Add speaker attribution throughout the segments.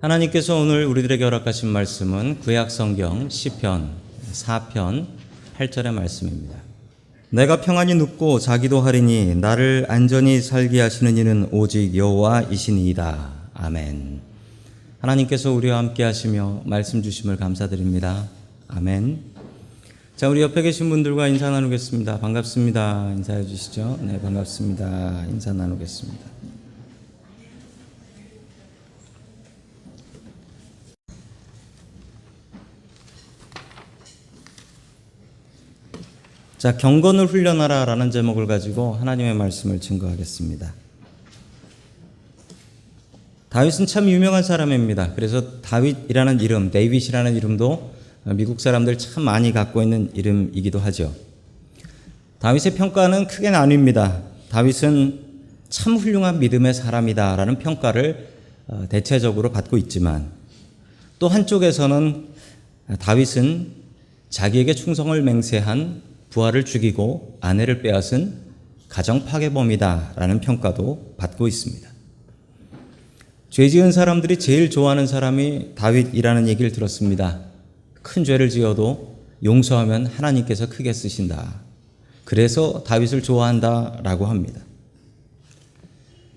Speaker 1: 하나님께서 오늘 우리들에게 허락하신 말씀은 구약성경 시편 4편 8절의 말씀입니다. 내가 평안히 눕고 자기도 하리니 나를 안전히 살게 하시는 이는 오직 여호와이시니이다. 아멘. 하나님께서 우리와 함께 하시며 말씀 주심을 감사드립니다. 아멘. 자, 우리 옆에 계신 분들과 인사 나누겠습니다. 반갑습니다. 인사해 주시죠. 네, 반갑습니다. 인사 나누겠습니다. 자, 경건을 훈련하라 라는 제목을 가지고 하나님의 말씀을 증거하겠습니다. 다윗은 참 유명한 사람입니다. 그래서 다윗이라는 이름, 데이빗이라는 이름도 미국 사람들 참 많이 갖고 있는 이름이기도 하죠. 다윗의 평가는 크게 나뉩니다. 다윗은 참 훌륭한 믿음의 사람이다 라는 평가를 대체적으로 받고 있지만, 또 한쪽에서는 다윗은 자기에게 충성을 맹세한 부하를 죽이고 아내를 빼앗은 가정 파괴범이다 라는 평가도 받고 있습니다. 죄 지은 사람들이 제일 좋아하는 사람이 다윗이라는 얘기를 들었습니다. 큰 죄를 지어도 용서하면 하나님께서 크게 쓰신다. 그래서 다윗을 좋아한다 라고 합니다.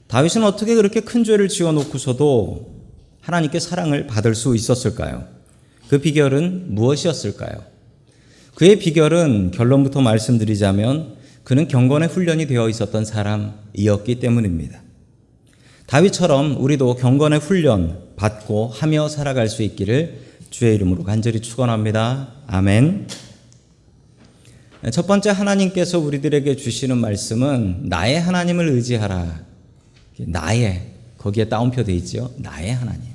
Speaker 1: 다윗은 어떻게 그렇게 큰 죄를 지어놓고서도 하나님께 사랑을 받을 수 있었을까요? 그 비결은 무엇이었을까요? 그의 비결은 결론부터 말씀드리자면 그는 경건의 훈련이 되어 있었던 사람이었기 때문입니다. 다윗처럼 우리도 경건의 훈련 받고 하며 살아갈 수 있기를 주의 이름으로 간절히 축원합니다. 아멘. 첫 번째, 하나님께서 우리들에게 주시는 말씀은 나의 하나님을 의지하라. 나의, 거기에 따옴표 되어 있죠. 나의 하나님.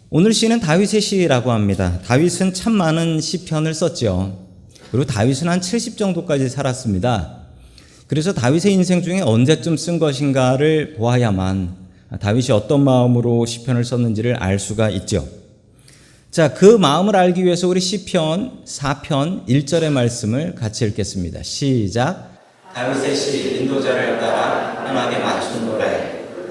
Speaker 1: 오늘 시는 다윗의 시라고 합니다. 다윗은 참 많은 시편을 썼죠. 그리고 다윗은 한 70 정도까지 살았습니다. 그래서 다윗의 인생 중에 언제쯤 쓴 것인가를 보아야만 다윗이 어떤 마음으로 시편을 썼는지를 알 수가 있죠. 자, 그 마음을 알기 위해서 우리 시편 4편 1절의 말씀을 같이 읽겠습니다. 시작. 다윗의 시 인도자를 따라 편하게 맞춘 노래.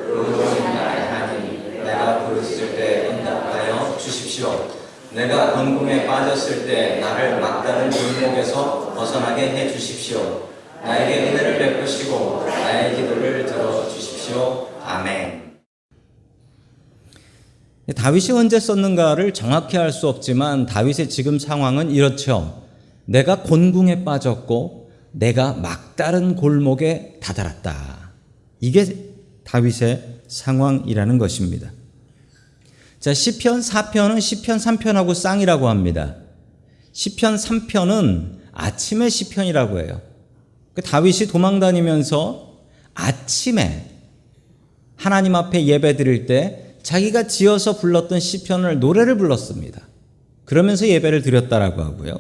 Speaker 1: 나의 하나님, 내가 부르짖을 때 응답하여 주십시오. 내가 곤궁에 빠졌을 때 나를 막다른 골목에서 벗어나게 해 주십시오. 나에게 은혜를 베푸시고 나의 기도를 들어주십시오. 아멘. 다윗이 언제 썼는가를 정확히 알 수 없지만 다윗의 지금 상황은 이렇죠. 내가 곤궁에 빠졌고 내가 막다른 골목에 다다랐다. 이게 다윗의 상황이라는 것입니다. 자, 시편 4편은 시편 3편하고 쌍이라고 합니다. 시편 3편은 아침의 시편이라고 해요. 다윗이 도망다니면서 아침에 하나님 앞에 예배 드릴 때 자기가 지어서 불렀던 시편을 노래를 불렀습니다. 그러면서 예배를 드렸다라고 하고요.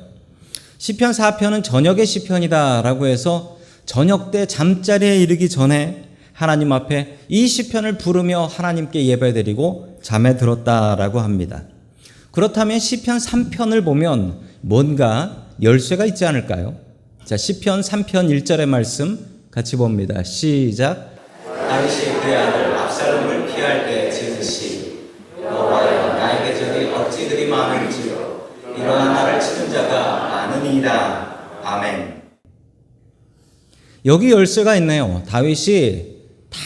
Speaker 1: 시편 4편은 저녁의 시편이다라고 해서 저녁 때 잠자리에 이르기 전에 하나님 앞에 이 시편을 부르며 하나님께 예배드리고 잠에 들었다라고 합니다. 그렇다면 시편 3편을 보면 뭔가 열쇠가 있지 않을까요? 자, 시편 3편 1절의 말씀 같이 봅니다. 시작. 다윗이 그의 아들 압살롬을 피할 때 지으시 여호와여 나에게 적이 어찌 그리 많은지요 이러한 나를 치는 자가 많으니이다. 아멘. 여기 열쇠가 있네요. 다윗이 다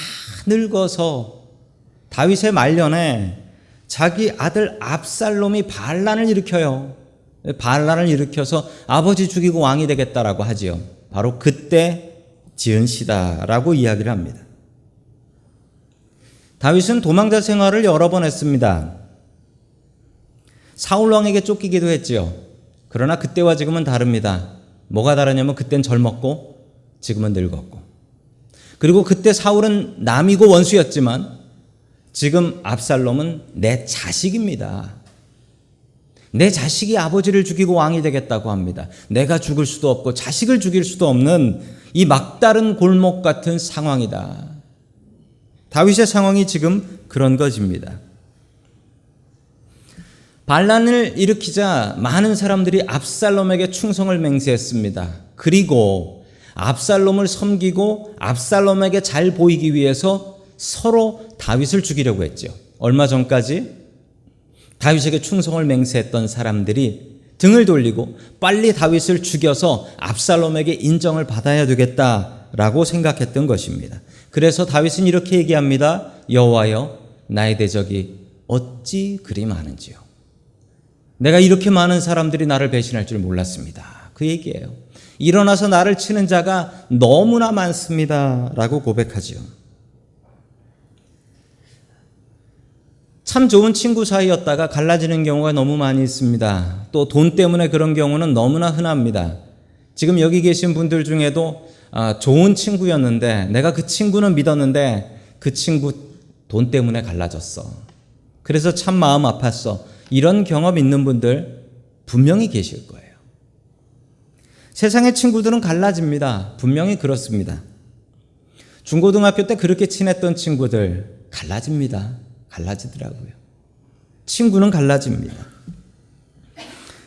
Speaker 1: 늙어서 다윗의 말년에 자기 아들 압살롬이 반란을 일으켜요. 반란을 일으켜서 아버지 죽이고 왕이 되겠다라고 하지요. 바로 그때 지은 시다라고 이야기를 합니다. 다윗은 도망자 생활을 여러 번 했습니다. 사울 왕에게 쫓기기도 했지요. 그러나 그때와 지금은 다릅니다. 뭐가 다르냐면 그땐 젊었고 지금은 늙었고, 그리고 그때 사울은 남이고 원수였지만 지금 압살롬은 내 자식입니다. 내 자식이 아버지를 죽이고 왕이 되겠다고 합니다. 내가 죽을 수도 없고 자식을 죽일 수도 없는 이 막다른 골목 같은 상황이다. 다윗의 상황이 지금 그런 것입니다. 반란을 일으키자 많은 사람들이 압살롬에게 충성을 맹세했습니다. 그리고 압살롬을 섬기고 압살롬에게 잘 보이기 위해서 서로 다윗을 죽이려고 했죠. 얼마 전까지 다윗에게 충성을 맹세했던 사람들이 등을 돌리고 빨리 다윗을 죽여서 압살롬에게 인정을 받아야 되겠다라고 생각했던 것입니다. 그래서 다윗은 이렇게 얘기합니다. 여호와여, 나의 대적이 어찌 그리 많은지요. 내가 이렇게 많은 사람들이 나를 배신할 줄 몰랐습니다. 그 얘기예요. 일어나서 나를 치는 자가 너무나 많습니다. 라고 고백하지요. 참 좋은 친구 사이였다가 갈라지는 경우가 너무 많이 있습니다. 또 돈 때문에 그런 경우는 너무나 흔합니다. 지금 여기 계신 분들 중에도 좋은 친구였는데 내가 그 친구는 믿었는데 그 친구 돈 때문에 갈라졌어. 그래서 참 마음 아팠어. 이런 경험 있는 분들 분명히 계실 거예요. 세상의 친구들은 갈라집니다. 분명히 그렇습니다. 중고등학교 때 그렇게 친했던 친구들 갈라집니다. 갈라지더라고요. 친구는 갈라집니다.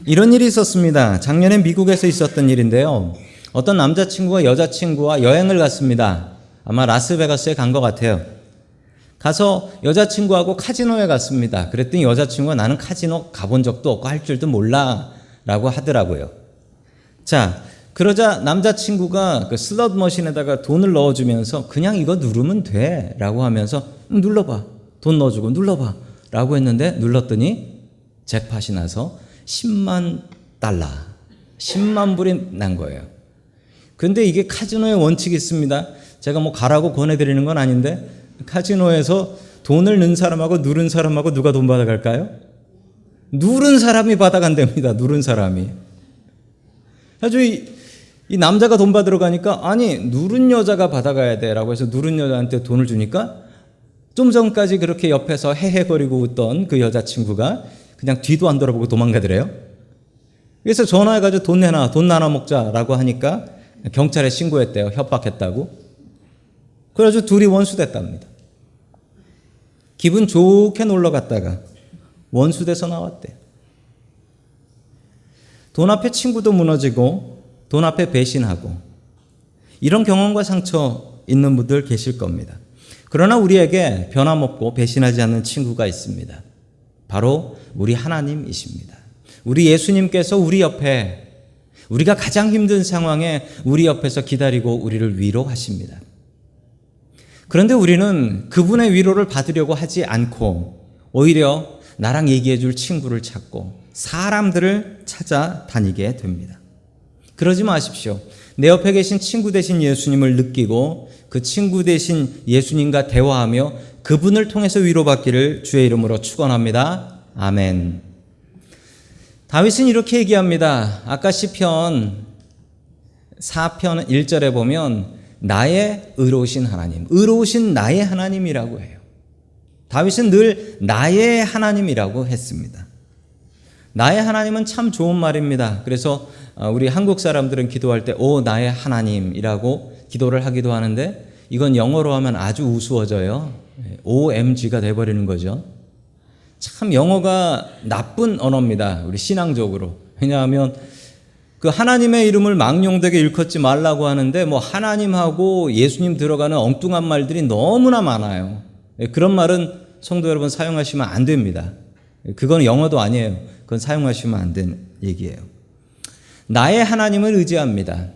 Speaker 1: 이런 일이 있었습니다. 작년에 미국에서 있었던 일인데요. 어떤 남자친구가 여자친구와 여행을 갔습니다. 아마 라스베가스에 간 것 같아요. 가서 여자친구하고 카지노에 갔습니다. 그랬더니 여자친구가 나는 카지노 가본 적도 없고 할 줄도 몰라 라고 하더라고요. 자, 그러자 남자친구가 그 슬롯 머신에다가 돈을 넣어주면서 그냥 이거 누르면 돼 라고 하면서 눌러봐. 돈 넣어주고 눌러봐 라고 했는데 눌렀더니 잭팟이 나서 10만 달러, 10만 불이 난 거예요. 근데 이게 카지노의 원칙이 있습니다. 제가 뭐 가라고 권해드리는 건 아닌데 카지노에서 돈을 넣은 사람하고 누른 사람하고 누가 돈 받아갈까요? 누른 사람이 받아간답니다. 누른 사람이. 아주 이 남자가 돈 받으러 가니까 아니 누른 여자가 받아가야 돼 라고 해서 누른 여자한테 돈을 주니까 좀 전까지 그렇게 옆에서 헤헤거리고 웃던 그 여자친구가 그냥 뒤도 안 돌아보고 도망가더래요. 그래서 전화해가지고 돈 내놔, 돈 나눠 먹자라고 하니까 경찰에 신고했대요. 협박했다고. 그래가지고 둘이 원수됐답니다. 기분 좋게 놀러 갔다가 원수돼서 나왔대요. 돈 앞에 친구도 무너지고 돈 앞에 배신하고 이런 경험과 상처 있는 분들 계실 겁니다. 그러나 우리에게 변함없고 배신하지 않는 친구가 있습니다. 바로 우리 하나님이십니다. 우리 예수님께서 우리 옆에 우리가 가장 힘든 상황에 우리 옆에서 기다리고 우리를 위로하십니다. 그런데 우리는 그분의 위로를 받으려고 하지 않고 오히려 나랑 얘기해 줄 친구를 찾고 사람들을 찾아다니게 됩니다. 그러지 마십시오. 내 옆에 계신 친구 되신 예수님을 느끼고 그 친구 되신 예수님과 대화하며 그분을 통해서 위로받기를 주의 이름으로 축원합니다. 아멘. 다윗은 이렇게 얘기합니다. 아까 시편 4편 1절에 보면 나의 의로우신 하나님, 의로우신 나의 하나님이라고 해요. 다윗은 늘 나의 하나님이라고 했습니다. 나의 하나님은 참 좋은 말입니다. 그래서 우리 한국 사람들은 기도할 때 오 나의 하나님이라고 기도를 하기도 하는데 이건 영어로 하면 아주 우스워져요. OMG가 돼버리는 거죠. 참 영어가 나쁜 언어입니다. 우리 신앙적으로. 왜냐하면 그 하나님의 이름을 망령되게 일컫지 말라고 하는데 뭐 하나님하고 예수님 들어가는 엉뚱한 말들이 너무나 많아요. 그런 말은 성도 여러분 사용하시면 안 됩니다. 그건 영어도 아니에요. 그건 사용하시면 안 되는 얘기예요. 나의 하나님을 의지합니다.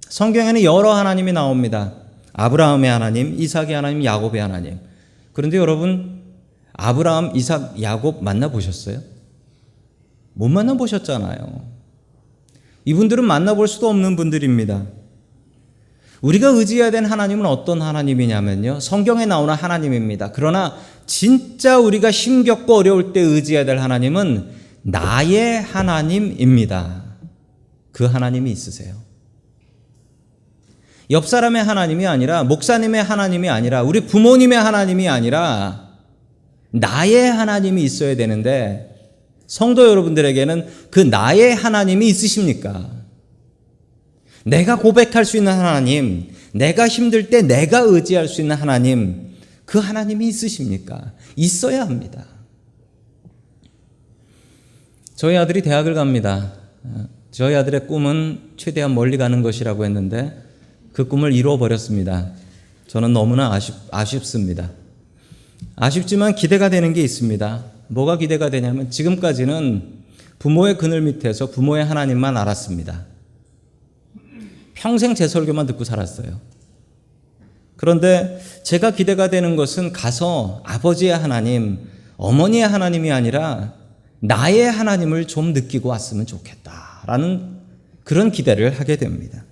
Speaker 1: 성경에는 여러 하나님이 나옵니다. 아브라함의 하나님, 이삭의 하나님, 야곱의 하나님. 그런데 여러분 아브라함, 이삭, 야곱 만나보셨어요? 못 만나보셨잖아요. 이분들은 만나볼 수도 없는 분들입니다. 우리가 의지해야 되는 하나님은 어떤 하나님이냐면요. 성경에 나오는 하나님입니다. 그러나 진짜 우리가 힘겹고 어려울 때 의지해야 될 하나님은 나의 하나님입니다. 그 하나님이 있으세요. 옆 사람의 하나님이 아니라 목사님의 하나님이 아니라 우리 부모님의 하나님이 아니라 나의 하나님이 있어야 되는데 성도 여러분들에게는 그 나의 하나님이 있으십니까? 내가 고백할 수 있는 하나님, 내가 힘들 때 내가 의지할 수 있는 하나님, 그 하나님이 있으십니까? 있어야 합니다. 저희 아들이 대학을 갑니다. 저희 아들의 꿈은 최대한 멀리 가는 것이라고 했는데 그 꿈을 이루어버렸습니다. 저는 너무나 아쉽습니다. 아쉽지만 기대가 되는 게 있습니다. 뭐가 기대가 되냐면 지금까지는 부모의 그늘 밑에서 부모의 하나님만 알았습니다. 평생 제 설교만 듣고 살았어요. 그런데 제가 기대가 되는 것은 가서 아버지의 하나님, 어머니의 하나님이 아니라 나의 하나님을 좀 느끼고 왔으면 좋겠다라는 그런 기대를 하게 됩니다.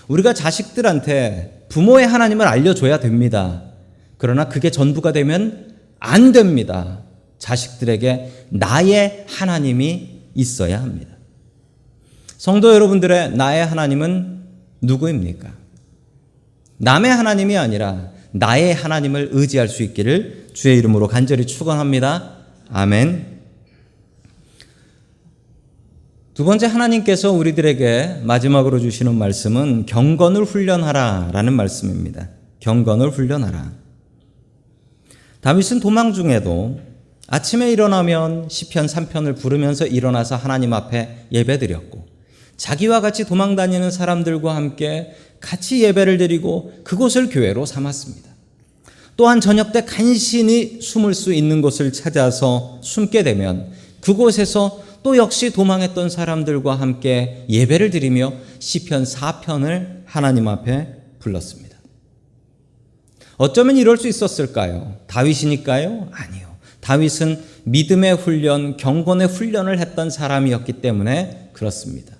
Speaker 1: 우리가 자식들한테 부모의 하나님을 알려줘야 됩니다. 그러나 그게 전부가 되면 안 됩니다. 자식들에게 나의 하나님이 있어야 합니다. 성도 여러분들의 나의 하나님은 누구입니까? 남의 하나님이 아니라 나의 하나님을 의지할 수 있기를 주의 이름으로 간절히 축원합니다. 아멘. 두 번째, 하나님께서 우리들에게 마지막으로 주시는 말씀은 경건을 훈련하라 라는 말씀입니다. 경건을 훈련하라. 다윗은 도망 중에도 아침에 일어나면 시편 3편을 부르면서 일어나서 하나님 앞에 예배드렸고, 자기와 같이 도망 다니는 사람들과 함께 같이 예배를 드리고 그곳을 교회로 삼았습니다. 또한 저녁 때 간신히 숨을 수 있는 곳을 찾아서 숨게 되면 그곳에서 또 역시 도망했던 사람들과 함께 예배를 드리며 시편 4편을 하나님 앞에 불렀습니다. 어쩌면 이럴 수 있었을까요? 다윗이니까요? 아니요. 다윗은 믿음의 훈련, 경건의 훈련을 했던 사람이었기 때문에 그렇습니다.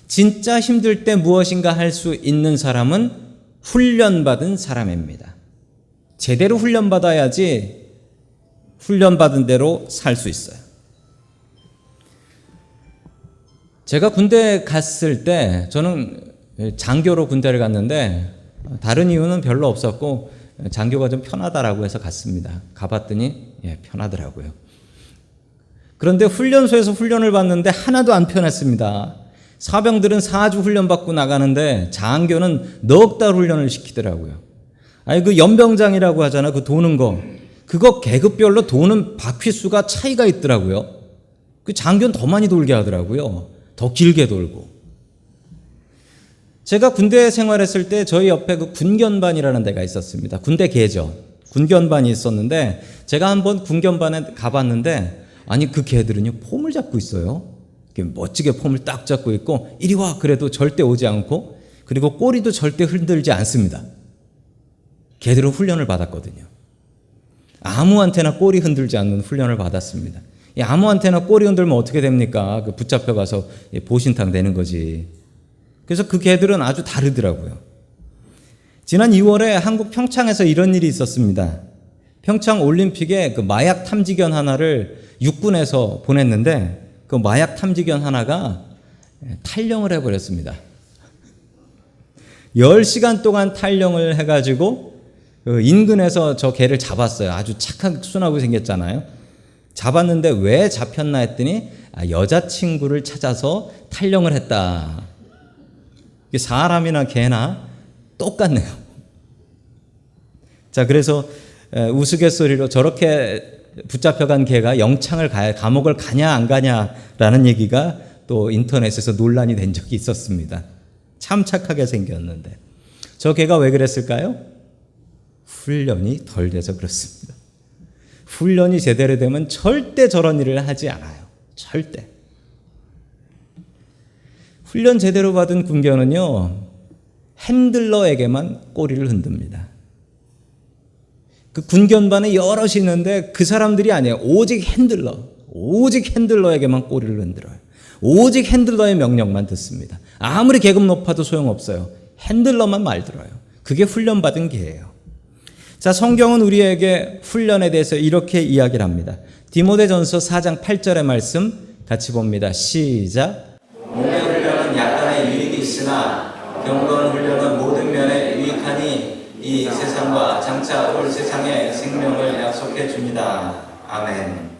Speaker 1: 진짜 힘들 때 무엇인가 할 수 있는 사람은 훈련받은 사람입니다. 제대로 훈련받아야지 훈련받은 대로 살 수 있어요. 제가 군대 갔을 때 저는 장교로 군대를 갔는데 다른 이유는 별로 없었고 장교가 좀 편하다라고 해서 갔습니다. 가봤더니 편하더라고요. 그런데 훈련소에서 훈련을 받는데 하나도 안 편했습니다. 사병들은 4주 훈련받고 나가는데 장교는 넉 달 훈련을 시키더라고요. 아니 그 연병장이라고 하잖아. 그 도는 거. 그거 계급별로 도는 바퀴수가 차이가 있더라고요. 그 장교는 더 많이 돌게 하더라고요. 더 길게 돌고. 제가 군대 생활했을 때 저희 옆에 그 군견반이라는 데가 있었습니다. 군대 계죠. 군견반이 있었는데 제가 한번 군견반에 가봤는데 아니 그 개들은요 폼을 잡고 있어요. 멋지게 폼을 딱 잡고 있고 이리 와 그래도 절대 오지 않고 그리고 꼬리도 절대 흔들지 않습니다. 개들은 훈련을 받았거든요. 아무한테나 꼬리 흔들지 않는 훈련을 받았습니다. 아무한테나 꼬리 흔들면 어떻게 됩니까? 붙잡혀 가서 보신탕 되는 거지. 그래서 그 개들은 아주 다르더라고요. 지난 2월에 한국 평창에서 이런 일이 있었습니다. 평창 올림픽에 그 마약 탐지견 하나를 육군에서 보냈는데 그 마약 탐지견 하나가 탈영을 해버렸습니다. 10시간 동안 탈영을 해가지고 그 인근에서 저 개를 잡았어요. 아주 착하게 순하고 생겼잖아요. 잡았는데 왜 잡혔나 했더니 여자친구를 찾아서 탈영을 했다. 사람이나 개나 똑같네요. 자, 그래서 우스갯소리로 저렇게 붙잡혀간 개가 영창을 가야 감옥을 가냐 안 가냐라는 얘기가 또 인터넷에서 논란이 된 적이 있었습니다. 참 착하게 생겼는데 저 개가 왜 그랬을까요? 훈련이 덜 돼서 그렇습니다. 훈련이 제대로 되면 절대 저런 일을 하지 않아요. 절대. 훈련 제대로 받은 군견은요 핸들러에게만 꼬리를 흔듭니다. 그 군견반에 여럿이 있는데 그 사람들이 아니에요. 오직 핸들러에게만 꼬리를 흔들어요. 오직 핸들러의 명령만 듣습니다. 아무리 계급 높아도 소용없어요. 핸들러만 말 들어요. 그게 훈련받은 개예요. 자, 성경은 우리에게 훈련에 대해서 이렇게 이야기를 합니다. 디모데전서 4장 8절의 말씀 같이 봅니다. 시작.
Speaker 2: 몸의 훈련은 약간의 유익이 있으나 경건 훈련은 모든 면에 유익하니 이 세상과 장차 올 세상에 생명을 약속해 줍니다. 아멘.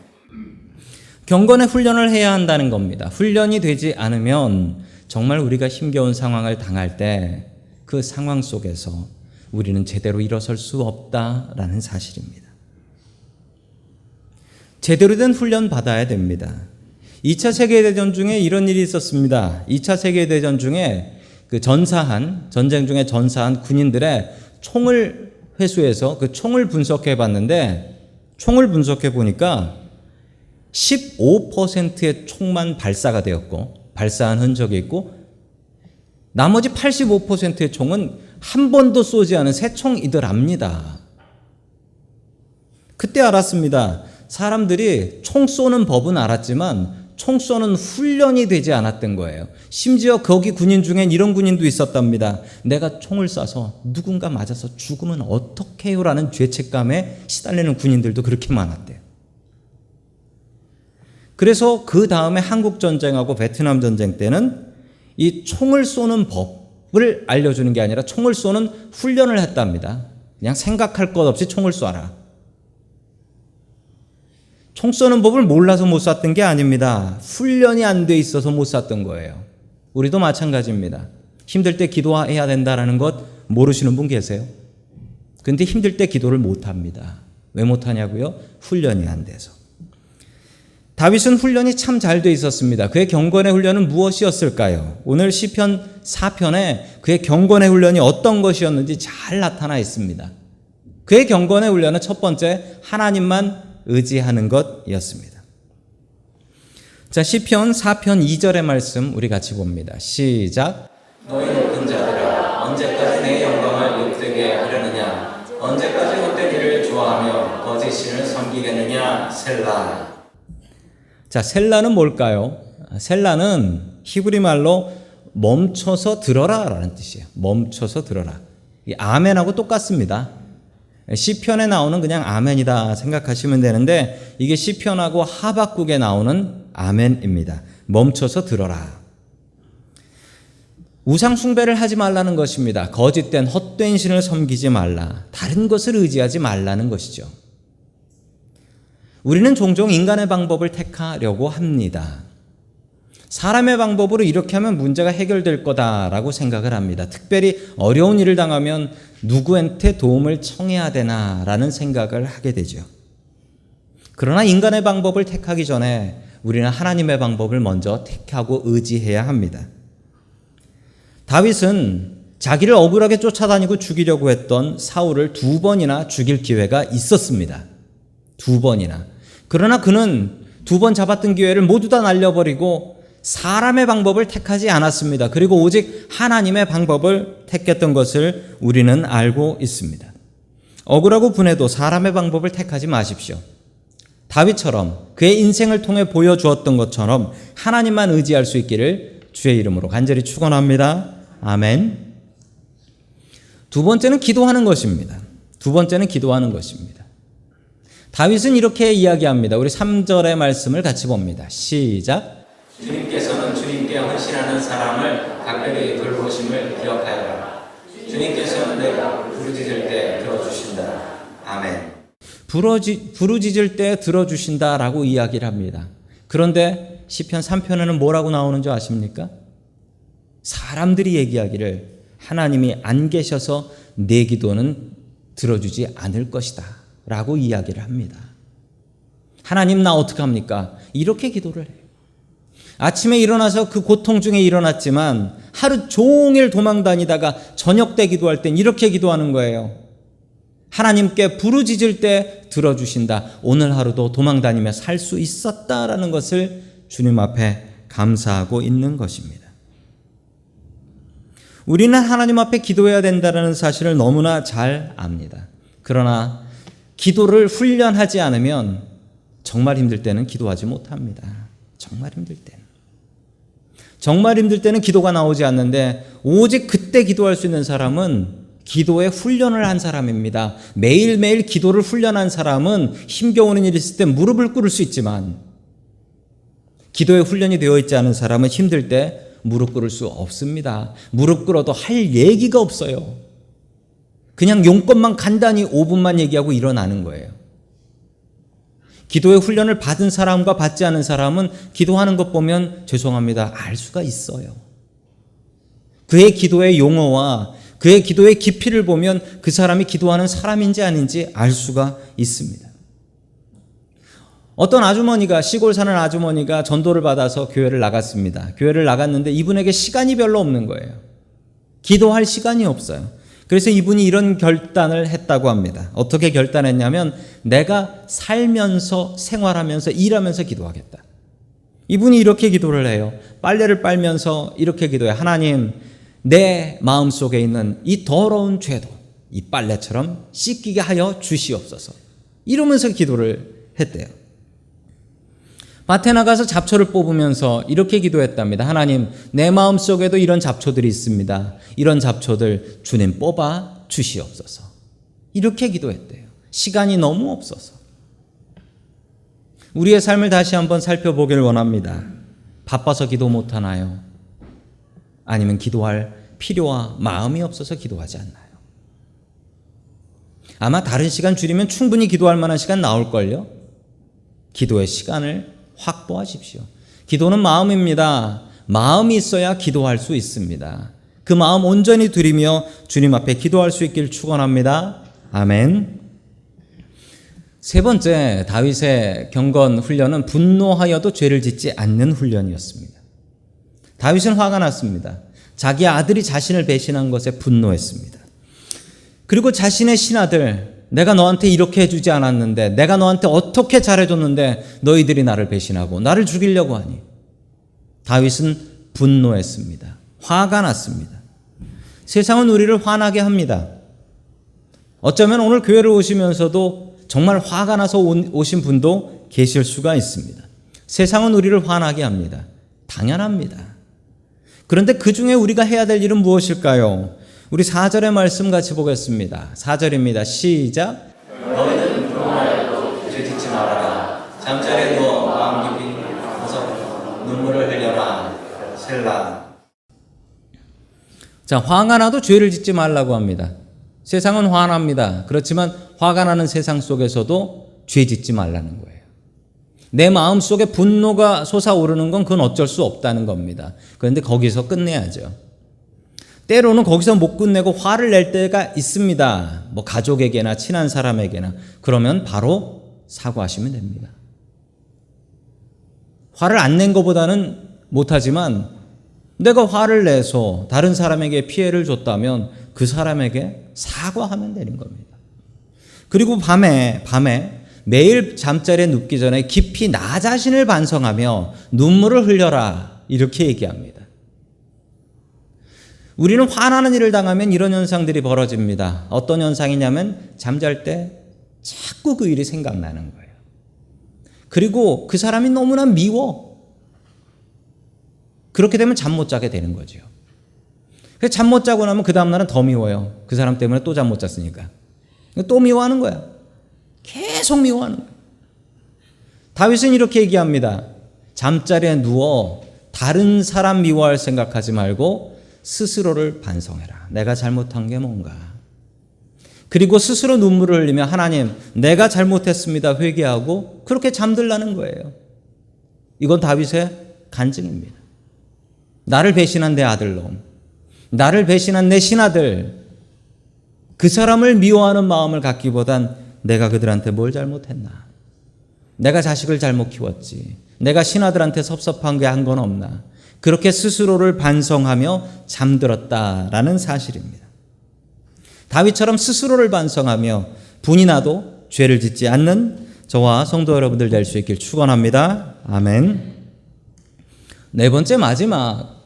Speaker 1: 경건의 훈련을 해야 한다는 겁니다. 훈련이 되지 않으면 정말 우리가 힘겨운 상황을 당할 때 그 상황 속에서 우리는 제대로 일어설 수 없다라는 사실입니다. 제대로 된 훈련 받아야 됩니다. 2차 세계대전 중에 이런 일이 있었습니다. 2차 세계대전 중에 전쟁 중에 전사한 군인들의 총을 회수해서 그 총을 분석해 봤는데 총을 분석해 보니까 15%의 총만 발사가 되었고 발사한 흔적이 있고 나머지 85%의 총은 한 번도 쏘지 않은 새 총이더랍니다. 그때 알았습니다. 사람들이 총 쏘는 법은 알았지만 총 쏘는 훈련이 되지 않았던 거예요. 심지어 거기 군인 중엔 이런 군인도 있었답니다. 내가 총을 쏴서 누군가 맞아서 죽으면 어떡해요? 라는 죄책감에 시달리는 군인들도 그렇게 많았대요. 그래서 그 다음에 한국전쟁하고 베트남 전쟁 때는 이 총을 쏘는 법을 알려주는 게 아니라 총을 쏘는 훈련을 했답니다. 그냥 생각할 것 없이 총을 쏴라. 총 쏘는 법을 몰라서 못 쐈던 게 아닙니다. 훈련이 안 돼 있어서 못 쐈던 거예요. 우리도 마찬가지입니다. 힘들 때 기도해야 된다는 것 모르시는 분 계세요? 근데 힘들 때 기도를 못 합니다. 왜 못 하냐고요? 훈련이 안 돼서. 다윗은 훈련이 참 잘 돼 있었습니다. 그의 경건의 훈련은 무엇이었을까요? 오늘 시편 4편에 그의 경건의 훈련이 어떤 것이었는지 잘 나타나 있습니다. 그의 경건의 훈련은 첫 번째, 하나님만 의지하는 것이었습니다. 자, 시편 4편 2절의 말씀 우리 같이 봅니다. 시작.
Speaker 2: 너희 높은 자들아, 언제까지 내 영광을 욕되게 하려느냐? 언제까지 헛된 일을 좋아하며 거짓 신을 섬기겠느냐? 셀라.
Speaker 1: 자, 셀라는 뭘까요? 셀라는 히브리 말로 멈춰서 들어라 라는 뜻이에요. 멈춰서 들어라. 이 아멘하고 똑같습니다. 시편에 나오는 그냥 아멘이다 생각하시면 되는데 이게 시편하고 하박국에 나오는 아멘입니다. 멈춰서 들어라. 우상 숭배를 하지 말라는 것입니다. 거짓된 헛된 신을 섬기지 말라. 다른 것을 의지하지 말라는 것이죠. 우리는 종종 인간의 방법을 택하려고 합니다. 사람의 방법으로 이렇게 하면 문제가 해결될 거다라고 생각을 합니다. 특별히 어려운 일을 당하면 누구한테 도움을 청해야 되나라는 생각을 하게 되죠. 그러나 인간의 방법을 택하기 전에 우리는 하나님의 방법을 먼저 택하고 의지해야 합니다. 다윗은 자기를 억울하게 쫓아다니고 죽이려고 했던 사울을 2번이나 죽일 기회가 있었습니다. 2번이나. 그러나 그는 2번 잡았던 기회를 모두 다 날려버리고 사람의 방법을 택하지 않았습니다. 그리고 오직 하나님의 방법을 택했던 것을 우리는 알고 있습니다. 억울하고 분해도 사람의 방법을 택하지 마십시오. 다윗처럼 그의 인생을 통해 보여주었던 것처럼 하나님만 의지할 수 있기를 주의 이름으로 간절히 축원합니다. 아멘. 두 번째는 기도하는 것입니다. 두 번째는 기도하는 것입니다. 다윗은 이렇게 이야기합니다. 우리 3절의 말씀을 같이 봅니다. 시작.
Speaker 2: 주님께서는 주님께 헌신하는 사람을 각별히 돌보심을 기억하여라. 주님께서는 내가 부르짖을 때 들어주신다. 아멘.
Speaker 1: 부르짖을 때 들어주신다라고 이야기를 합니다. 그런데 시편 3편에는 뭐라고 나오는지 아십니까? 사람들이 얘기하기를 하나님이 안 계셔서 내 기도는 들어주지 않을 것이다 라고 이야기를 합니다. 하나님 나 어떡합니까? 이렇게 기도를 해요. 아침에 일어나서 그 고통 중에 일어났지만 하루 종일 도망다니다가 저녁 때 기도할 땐 이렇게 기도하는 거예요. 하나님께 부르짖을 때 들어주신다. 오늘 하루도 도망다니며 살 수 있었다라는 것을 주님 앞에 감사하고 있는 것입니다. 우리는 하나님 앞에 기도해야 된다는 사실을 너무나 잘 압니다. 그러나 기도를 훈련하지 않으면 정말 힘들 때는 기도하지 못합니다. 정말 힘들 때는. 정말 힘들 때는 기도가 나오지 않는데 오직 그때 기도할 수 있는 사람은 기도에 훈련을 한 사람입니다. 매일매일 기도를 훈련한 사람은 힘겨운 일이 있을 때 무릎을 꿇을 수 있지만 기도에 훈련이 되어 있지 않은 사람은 힘들 때 무릎 꿇을 수 없습니다. 무릎 꿇어도 할 얘기가 없어요. 그냥 용건만 간단히 5분만 얘기하고 일어나는 거예요. 기도의 훈련을 받은 사람과 받지 않은 사람은 기도하는 것 보면 죄송합니다. 알 수가 있어요. 그의 기도의 용어와 그의 기도의 깊이를 보면 그 사람이 기도하는 사람인지 아닌지 알 수가 있습니다. 어떤 아주머니가 시골 사는 아주머니가 전도를 받아서 교회를 나갔습니다. 교회를 나갔는데 이분에게 시간이 별로 없는 거예요. 기도할 시간이 없어요. 그래서 이분이 이런 결단을 했다고 합니다. 어떻게 결단했냐면 내가 살면서 생활하면서 일하면서 기도하겠다. 이분이 이렇게 기도를 해요. 빨래를 빨면서 이렇게 기도해요. 하나님, 내 마음속에 있는 이 더러운 죄도 이 빨래처럼 씻기게 하여 주시옵소서. 이러면서 기도를 했대요. 밭에 나가서 잡초를 뽑으면서 이렇게 기도했답니다. 하나님, 내 마음속에도 이런 잡초들이 있습니다. 이런 잡초들 주님 뽑아 주시옵소서. 이렇게 기도했대요. 시간이 너무 없어서. 우리의 삶을 다시 한번 살펴보길 원합니다. 바빠서 기도 못하나요? 아니면 기도할 필요와 마음이 없어서 기도하지 않나요? 아마 다른 시간 줄이면 충분히 기도할 만한 시간 나올걸요? 기도의 시간을 확보하십시오. 기도는 마음입니다. 마음이 있어야 기도할 수 있습니다. 그 마음 온전히 드리며 주님 앞에 기도할 수 있길 축원합니다. 아멘. 세 번째, 다윗의 경건 훈련은 분노하여도 죄를 짓지 않는 훈련이었습니다. 다윗은 화가 났습니다. 자기 아들이 자신을 배신한 것에 분노했습니다. 그리고 자신의 신하들, 내가 너한테 이렇게 해주지 않았는데, 내가 너한테 어떻게 잘해줬는데 너희들이 나를 배신하고 나를 죽이려고 하니. 다윗은 분노했습니다. 화가 났습니다. 세상은 우리를 화나게 합니다. 어쩌면 오늘 교회를 오시면서도 정말 화가 나서 오신 분도 계실 수가 있습니다. 세상은 우리를 화나게 합니다. 당연합니다. 그런데 그 중에 우리가 해야 될 일은 무엇일까요? 우리 4절의 말씀 같이 보겠습니다. 4절입니다. 시작.
Speaker 2: 너희는 분노하여도 죄짓지 말아라. 잠자리에 누워 마음 깊이 벗어 눈물을 흘려라. 셀라.
Speaker 1: 자, 화가 나도 죄를 짓지 말라고 합니다. 세상은 화납니다. 그렇지만 화가 나는 세상 속에서도 죄 짓지 말라는 거예요. 내 마음속에 분노가 솟아오르는 건 그건 어쩔 수 없다는 겁니다. 그런데 거기서 끝내야죠. 때로는 거기서 못 끝내고 화를 낼 때가 있습니다. 뭐 가족에게나 친한 사람에게나. 그러면 바로 사과하시면 됩니다. 화를 안 낸 것보다는 못하지만 내가 화를 내서 다른 사람에게 피해를 줬다면 그 사람에게 사과하면 되는 겁니다. 그리고 밤에 매일 잠자리에 눕기 전에 깊이 나 자신을 반성하며 눈물을 흘려라. 이렇게 얘기합니다. 우리는 화나는 일을 당하면 이런 현상들이 벌어집니다. 어떤 현상이냐면 잠잘 때 자꾸 그 일이 생각나는 거예요. 그리고 그 사람이 너무나 미워. 그렇게 되면 잠 못 자게 되는 거죠. 그래서 잠 못 자고 나면 그 다음날은 더 미워요. 그 사람 때문에 또 잠 못 잤으니까. 또 미워하는 거야. 계속 미워하는 거야. 다윗은 이렇게 얘기합니다. 잠자리에 누워 다른 사람 미워할 생각하지 말고 스스로를 반성해라. 내가 잘못한 게 뭔가. 그리고 스스로 눈물을 흘리며 하나님, 내가 잘못했습니다. 회개하고 그렇게 잠들라는 거예요. 이건 다윗의 간증입니다. 나를 배신한 내 아들놈, 나를 배신한 내 신하들, 그 사람을 미워하는 마음을 갖기보단 내가 그들한테 뭘 잘못했나? 내가 자식을 잘못 키웠지. 내가 신하들한테 섭섭한 게 한 건 없나? 그렇게 스스로를 반성하며 잠들었다라는 사실입니다. 다윗처럼 스스로를 반성하며 분이 나도 죄를 짓지 않는 저와 성도 여러분들 될 수 있길 축원합니다. 아멘. 네 번째 마지막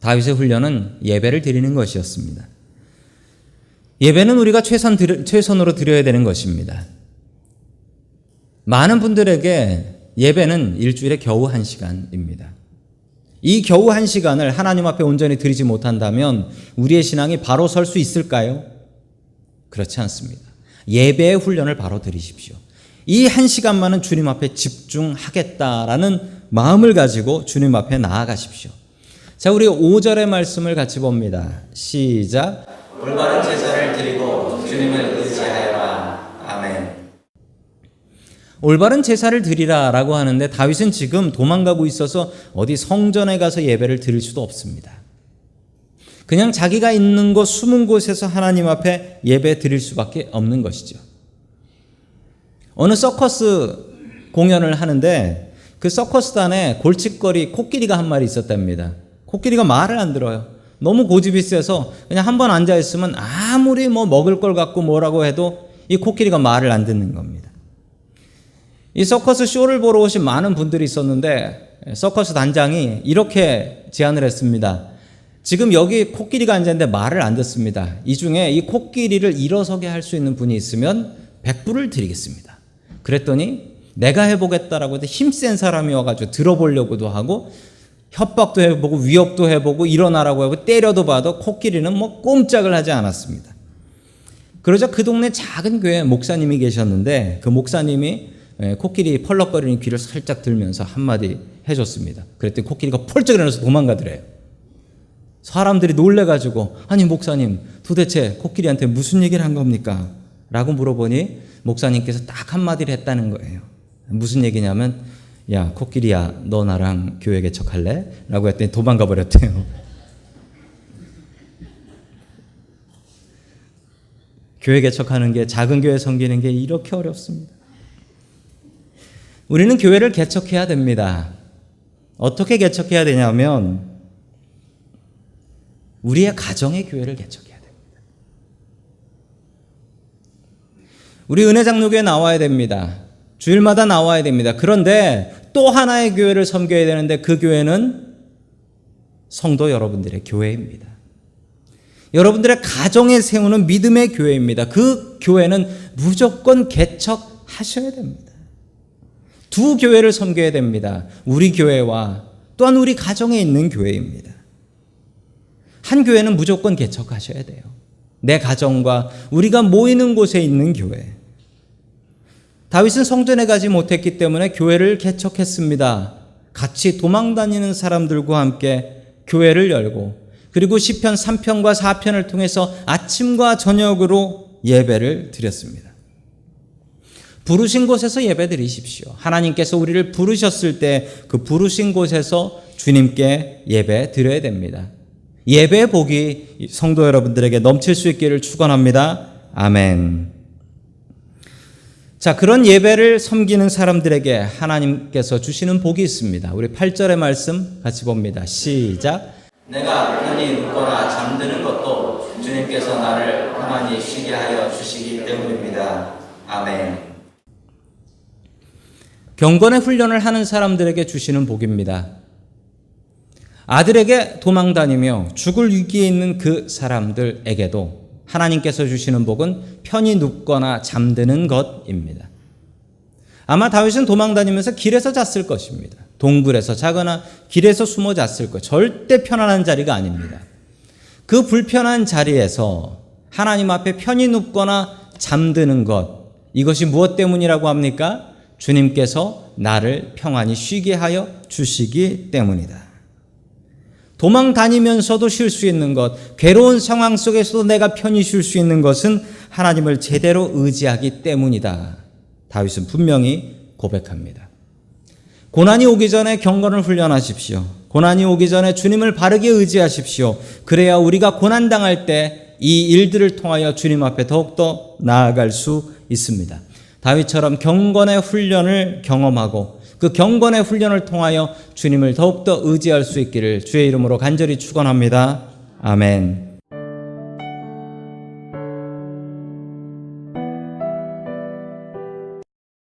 Speaker 1: 다윗의 훈련은 예배를 드리는 것이었습니다. 예배는 우리가 최선으로 드려야 되는 것입니다. 많은 분들에게 예배는 일주일에 겨우 1시간입니다. 이 겨우 1시간을 하나님 앞에 온전히 드리지 못한다면 우리의 신앙이 바로 설 수 있을까요? 그렇지 않습니다. 예배의 훈련을 바로 드리십시오. 이 1시간만은 주님 앞에 집중하겠다라는 마음을 가지고 주님 앞에 나아가십시오. 자, 우리 5절의 말씀을 같이 봅니다. 시작.
Speaker 2: 올바른 제사를 드리고 주님을 의지하여라. 아멘.
Speaker 1: 올바른 제사를 드리라 라고 하는데 다윗은 지금 도망가고 있어서 어디 성전에 가서 예배를 드릴 수도 없습니다. 그냥 자기가 있는 곳 숨은 곳에서 하나님 앞에 예배 드릴 수밖에 없는 것이죠. 어느 서커스 공연을 하는데 그 서커스단에 골칫거리 코끼리가 한 마리 있었답니다. 코끼리가 말을 안 들어요. 너무 고집이 세서 그냥 한 번 앉아 있으면 아무리 뭐 먹을 걸 갖고 뭐라고 해도 이 코끼리가 말을 안 듣는 겁니다. 이 서커스 쇼를 보러 오신 많은 분들이 있었는데 서커스 단장이 이렇게 제안을 했습니다. 지금 여기 코끼리가 앉았는데 말을 안 듣습니다. 이 중에 이 코끼리를 일어서게 할 수 있는 분이 있으면 100불을 드리겠습니다. 그랬더니 내가 해보겠다라고 해서 힘센 사람이 와가지고 들어보려고도 하고 협박도 해보고 위협도 해보고 일어나라고 하고 때려도 봐도 코끼리는 뭐 꼼짝을 하지 않았습니다. 그러자 그 동네 작은 교회 목사님이 계셨는데 그 목사님이 코끼리 펄럭거리는 귀를 살짝 들면서 한마디 해줬습니다. 그랬더니 코끼리가 펄쩍 일어나서 도망가더래요. 사람들이 놀래가지고 아니 목사님 도대체 코끼리한테 무슨 얘기를 한 겁니까? 라고 물어보니 목사님께서 딱 한마디를 했다는 거예요. 무슨 얘기냐면 야 코끼리야 너 나랑 교회 개척할래? 라고 했더니 도망가 버렸대요. 교회 개척하는 게 작은 교회 섬기는 게 이렇게 어렵습니다. 우리는 교회를 개척해야 됩니다. 어떻게 개척해야 되냐면 우리의 가정의 교회를 개척해야 됩니다. 우리 은혜장로교에 나와야 됩니다. 주일마다 나와야 됩니다. 그런데 또 하나의 교회를 섬겨야 되는데 그 교회는 성도 여러분들의 교회입니다. 여러분들의 가정에 세우는 믿음의 교회입니다. 그 교회는 무조건 개척하셔야 됩니다. 두 교회를 섬겨야 됩니다. 우리 교회와 또한 우리 가정에 있는 교회입니다. 한 교회는 무조건 개척하셔야 돼요. 내 가정과 우리가 모이는 곳에 있는 교회. 다윗은 성전에 가지 못했기 때문에 교회를 개척했습니다. 같이 도망다니는 사람들과 함께 교회를 열고 그리고 시편 3편과 4편을 통해서 아침과 저녁으로 예배를 드렸습니다. 부르신 곳에서 예배 드리십시오. 하나님께서 우리를 부르셨을 때 그 부르신 곳에서 주님께 예배 드려야 됩니다. 예배의 복이 성도 여러분들에게 넘칠 수 있기를 축원합니다. 아멘. 자, 그런 예배를 섬기는 사람들에게 하나님께서 주시는 복이 있습니다. 우리 8절의 말씀 같이 봅니다. 시작.
Speaker 2: 내가 편히 눕거나 잠드는 것도 주님께서 나를 가만히 쉬게 하여 주시기 때문입니다. 아멘.
Speaker 1: 경건의 훈련을 하는 사람들에게 주시는 복입니다. 아들에게 도망다니며 죽을 위기에 있는 그 사람들에게도 하나님께서 주시는 복은 편히 눕거나 잠드는 것입니다. 아마 다윗은 도망다니면서 길에서 잤을 것입니다. 동굴에서 자거나 길에서 숨어 잤을 것. 절대 편안한 자리가 아닙니다. 그 불편한 자리에서 하나님 앞에 편히 눕거나 잠드는 것, 이것이 무엇 때문이라고 합니까? 주님께서 나를 평안히 쉬게 하여 주시기 때문이다. 도망 다니면서도 쉴 수 있는 것, 괴로운 상황 속에서도 내가 편히 쉴 수 있는 것은 하나님을 제대로 의지하기 때문이다. 다윗은 분명히 고백합니다. 고난이 오기 전에 경건을 훈련하십시오. 고난이 오기 전에 주님을 바르게 의지하십시오. 그래야 우리가 고난당할 때 이 일들을 통하여 주님 앞에 더욱더 나아갈 수 있습니다. 다윗처럼 경건의 훈련을 경험하고 그 경건의 훈련을 통하여 주님을 더욱더 의지할 수 있기를 주의 이름으로 간절히 축원합니다. 아멘.